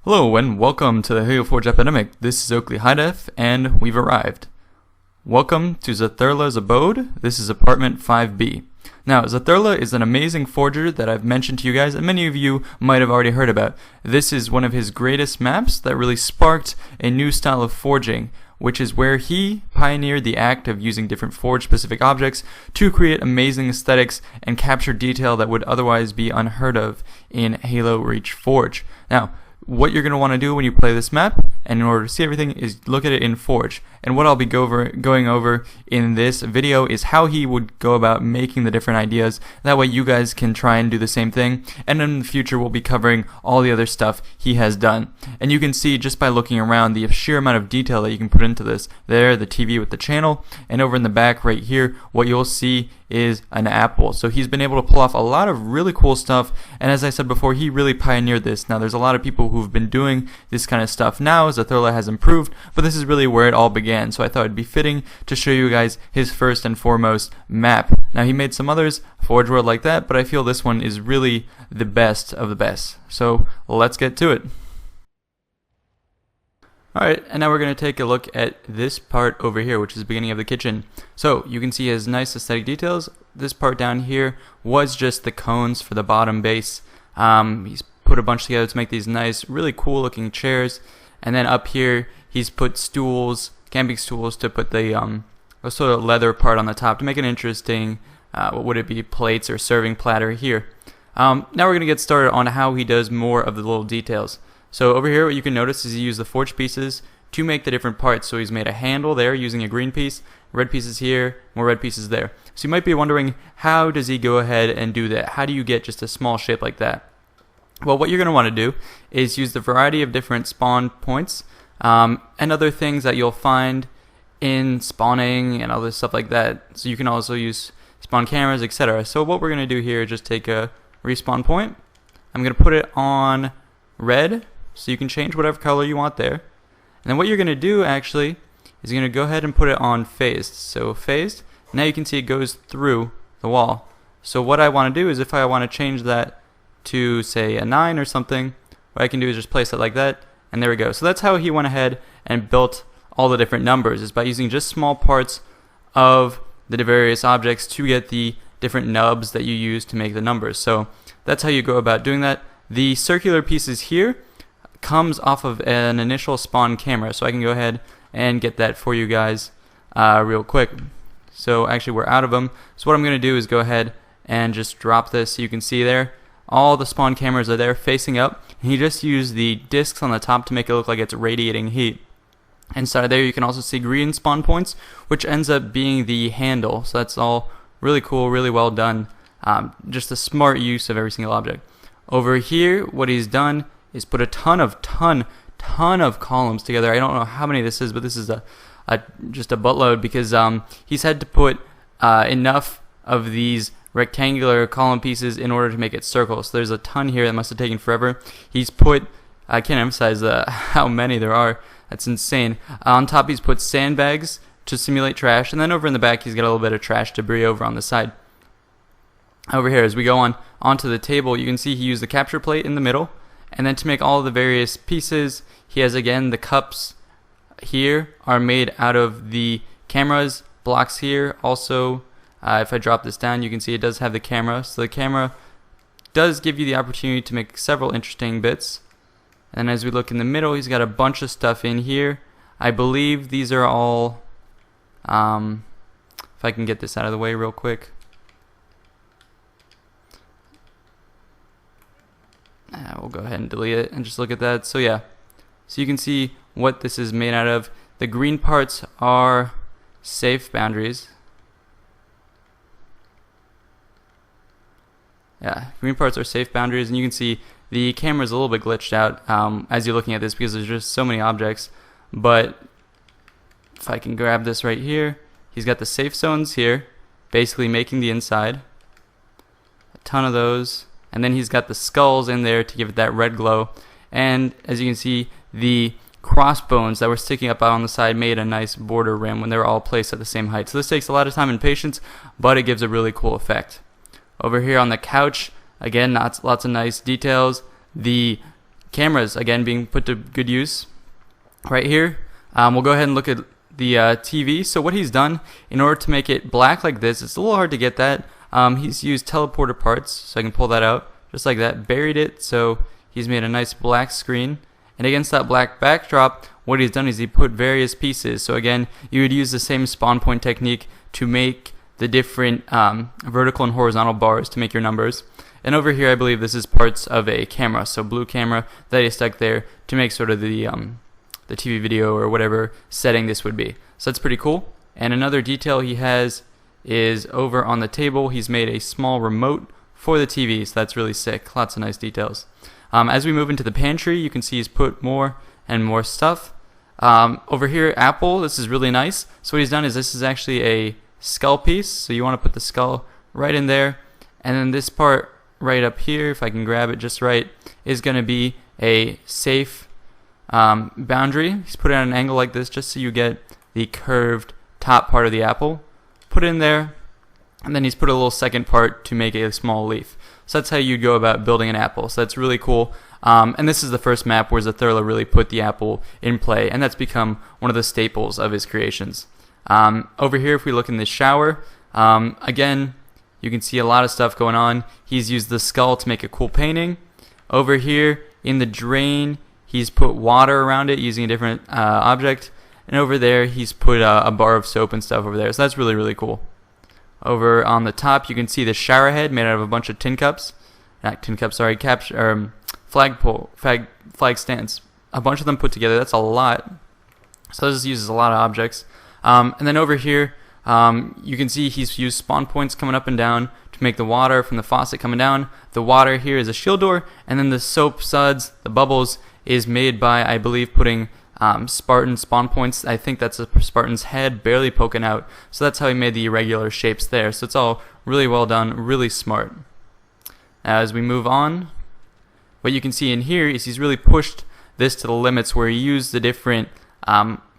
Hello and welcome to the Halo Forge Epidemic. This is Oakley Highdef and we've arrived. Welcome to Zathurla's abode. This is apartment 5B. Now, Zathurla is an amazing forger that I've mentioned to you guys and many of you might have already heard about. This is one of his greatest maps that really sparked a new style of forging, which is where he pioneered the act of using different forge-specific objects to create amazing aesthetics and capture detail that would otherwise be unheard of in Halo Reach Forge. Now, what you're going to want to do when you play this map, and in order to see everything, is look at it in Forge. And what I'll be going over in this video is how he would go about making the different ideas. That way you guys can try and do the same thing. And in the future we'll be covering all the other stuff he has done. And you can see just by looking around the sheer amount of detail that you can put into this. There, the TV with the channel, and over in the back right here, what you'll see is an apple. So he's been able to pull off a lot of really cool stuff, and as I said before, he really pioneered this. Now there's a lot of people who've been doing this kind of stuff now as Zathurla has improved, but this is really where it all began, so I thought it'd be fitting to show you guys his first and foremost map. Now he made some others, Forge World like that, but I feel this one is really the best of the best. So let's get to it. Alright, and now we're going to take a look at this part over here, which is the beginning of the kitchen. So you can see his nice aesthetic details. This part down here was just the cones for the bottom base. He's put a bunch together to make these nice, really cool looking chairs. And then up here, he's put stools, camping stools, to put the sort of leather part on the top to make it interesting. What would it be? Plates or serving platter here. Now we're going to get started on how he does more of the little details. So over here what you can notice is he used the forge pieces to make the different parts. So he's made a handle there using a green piece, red pieces here, more red pieces there. So you might be wondering, how does he go ahead and do that? How do you get just a small shape like that? Well, what you're going to want to do is use the variety of different spawn points and other things that you'll find in spawning and other stuff like that. So you can also use spawn cameras, etc. So what we're going to do here is just take a respawn point. I'm going to put it on red, so you can change whatever color you want there. And then what you're going to do actually is you're going to go ahead and put it on phased. So phased, now you can see it goes through the wall. So what I want to do is, if I want to change that to say a 9 or something, what I can do is just place it like that, and there we go. So that's how he went ahead and built all the different numbers, is by using just small parts of the various objects to get the different nubs that you use to make the numbers. So that's how you go about doing that. The circular pieces here comes off of an initial spawn camera, so I can go ahead and get that for you guys real quick. So actually we're out of them, so what I'm going to do is go ahead and just drop this. So you can see there all the spawn cameras are there facing up, and you just use the discs on the top to make it look like it's radiating heat. Inside there you can also see green spawn points, which ends up being the handle. So that's all really cool, really well done. Just a smart use of every single object. Over here what he's done is put a ton of columns together. I don't know how many this is, but this is just a buttload, because he's had to put enough of these rectangular column pieces in order to make it circle. So there's a ton here that must have taken forever. He's put, I can't emphasize how many there are. That's insane. On top he's put sandbags to simulate trash, and then over in the back he's got a little bit of trash debris over on the side. Over here, as we go onto the table, you can see he used the capture plate in the middle. And then to make all of the various pieces, he has, again, the cups here are made out of the cameras blocks here. Also, if I drop this down, you can see it does have the camera. So the camera does give you the opportunity to make several interesting bits. And as we look in the middle, he's got a bunch of stuff in here. I believe these are all, if I can get this out of the way real quick. We'll go ahead and delete it and just look at that. So yeah, so you can see what this is made out of. The green parts are safe boundaries. Yeah, green parts are safe boundaries, and you can see the camera is a little bit glitched out as you're looking at this, because there's just so many objects. But if I can grab this right here, he's got the safe zones here, basically making the inside. A ton of those. And then he's got the skulls in there to give it that red glow. And as you can see, the crossbones that were sticking up out on the side made a nice border rim when they were all placed at the same height. So this takes a lot of time and patience, but it gives a really cool effect. Over here on the couch, again, lots of nice details. The cameras, again, being put to good use right here. We'll go ahead and look at the TV. So what he's done, in order to make it black like this, it's a little hard to get that. He's used teleporter parts, so I can pull that out, just like that, buried it, so he's made a nice black screen. And against that black backdrop, what he's done is he put various pieces. So again, you would use the same spawn point technique to make the different vertical and horizontal bars to make your numbers. And over here, I believe this is parts of a camera, so blue camera that he stuck there to make sort of the TV video or whatever setting this would be. So that's pretty cool. And another detail he has is over on the table, he's made a small remote for the TV, so that's really sick. Lots of nice details. As we move into the pantry, you can see he's put more and more stuff. Over here, Apple, this is really nice. So what he's done is this is actually a skull piece, so you want to put the skull right in there. And then this part right up here, if I can grab it just right, is going to be a safe boundary. He's put it at an angle like this just so you get the curved top part of the apple. Put it in there, and then he's put a little second part to make a small leaf. So that's how you go about building an apple. So that's really cool. And this is the first map where Zathurla really put the apple in play, and that's become one of the staples of his creations. Over here, if we look in the shower, again, you can see a lot of stuff going on. He's used the skull to make a cool painting. Over here, in the drain, he's put water around it using a different object. And over there, he's put a bar of soap and stuff over there. So that's really, really cool. Over on the top, you can see the shower head made out of a bunch of tin cups. Not tin cups, sorry, flag stands. A bunch of them put together. That's a lot. So this uses a lot of objects. And then over here, you can see he's used spawn points coming up and down to make the water from the faucet coming down. The water here is a shield door, and then the soap suds, the bubbles, is made by, I believe, putting Spartan spawn points. I think that's a Spartan's head barely poking out. So that's how he made the irregular shapes there. So it's all really well done, really smart. As we move on, what you can see in here is he's really pushed this to the limits where he used the different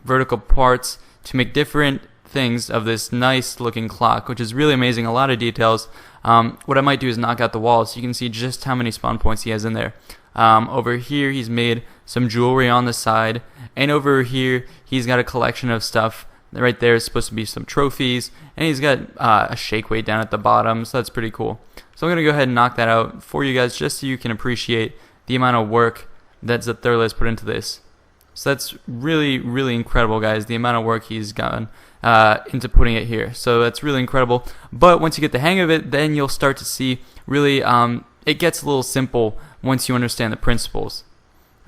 vertical parts to make different things of this nice looking clock, which is really amazing. A lot of details. What I might do is knock out the walls so you can see just how many spawn points he has in there. Over here he's made some jewelry on the side, and over here he's got a collection of stuff. Right there is supposed to be some trophies, and he's got a shake weight down at the bottom, so that's pretty cool. So I'm going to go ahead and knock that out for you guys just so you can appreciate the amount of work that Zathurla has put into this. So that's really, really incredible, guys, the amount of work he's gotten into putting it here. So that's really incredible. But once you get the hang of it, then you'll start to see really it gets a little simple once you understand the principles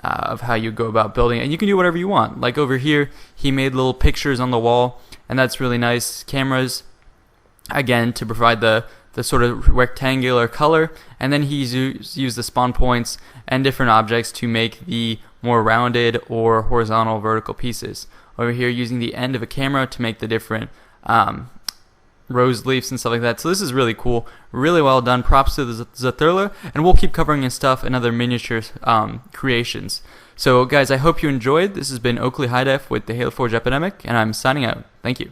of how you go about building it. And you can do whatever you want. Like over here, he made little pictures on the wall, and that's really nice. Cameras, again, to provide the sort of rectangular color, and then he's used the spawn points and different objects to make the more rounded or horizontal vertical pieces. Over here, using the end of a camera to make the different rose leaves and stuff like that. So this is really cool, really well done. Props to the Zathurla, and we'll keep covering his stuff and other miniature creations. So guys, I hope you enjoyed. This has been Oakley High Def with the Halo Forge Epidemic, and I'm signing out. Thank you.